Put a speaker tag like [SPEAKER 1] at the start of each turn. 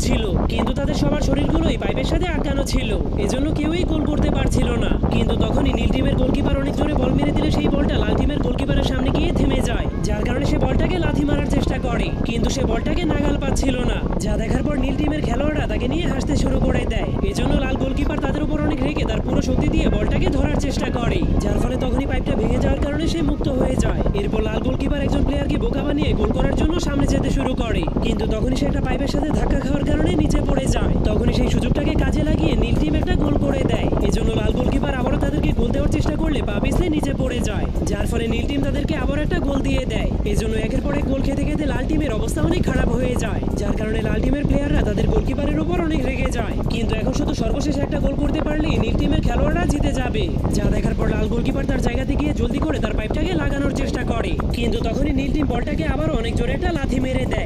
[SPEAKER 1] ছিল, কিন্তু তাদের সবার শরীরগুলোই পাইপের সাথে আটকানো ছিল, এজন্য কেউই গোল করতে পারছিল না। কিন্তু তখনই নীল টিমের গোলকিপার অনেক জোরে বল মেরে দিলে সেই বলটা লাল টিমের গোলকিপারের সামনে গিয়ে থেমে যায়, যার কারণে সে বলটাকে লাথি মারার চেষ্টা করে, কিন্তু সে বলটাকে নাগাল পাচ্ছিল না। যা দেখার পর নীল টিমের খেলোয়াড়রা তাকে নিয়ে হাসতে শুরু করে দেয়। এজন্য লাল গোলকিপার তাদের উপর অনেক রেগে তার পুরো শক্তি দিয়ে বলটাকে ধরার চেষ্টা করে, যার ফলে তখনই পাইপটা ভেঙে যাওয়ার কারণে সে মুক্ত হয়ে যায়। এরপর লাল গোলকিপার একজন প্লেয়ারকে বোকা বানিয়ে গোল করার জন্য সামনে যেতে শুরু করে, কিন্তু তখনই সে একটা পাইপের সাথে ধাক্কা খাওয়ার কারণে নিচে পড়ে যায়। তখনই সেই সুযোগটাকে কাজে লাগিয়ে নীল টিম একটা গোল করে দেয়। এজন্য লাল গোলকিপার আবারও তাদেরকে গোল দেওয়ার চেষ্টা করলে পা পিছলে নিচে পড়ে যায়, যার ফলে নীল টিম তাদেরকে আবার একটা গোল দিয়ে দেয়। এজন্য একের পর এক গোল খেতে খেতে লাল টিমের অবস্থা অনেক খারাপ হয়ে যায়, যার কারণে লাল টিমের প্লেয়াররা তাদের গোলকিপারের উপর অনেক রেগে যায়। কিন্তু এখন শুধু সর্বশেষ একটা গোল করতে পারলেই নীল টিমের খেলোয়াড়রা জিতে যাবে। যা দেখার পর লাল গোলকিপার তার জায়গাতে গিয়ে জলদি করে তার পাইপটাকে লাগানোর চেষ্টা করে, কিন্তু তখনই নীল টিম বলটাকে আবার অনেক জোরে একটা লাথি মেরে দেয়।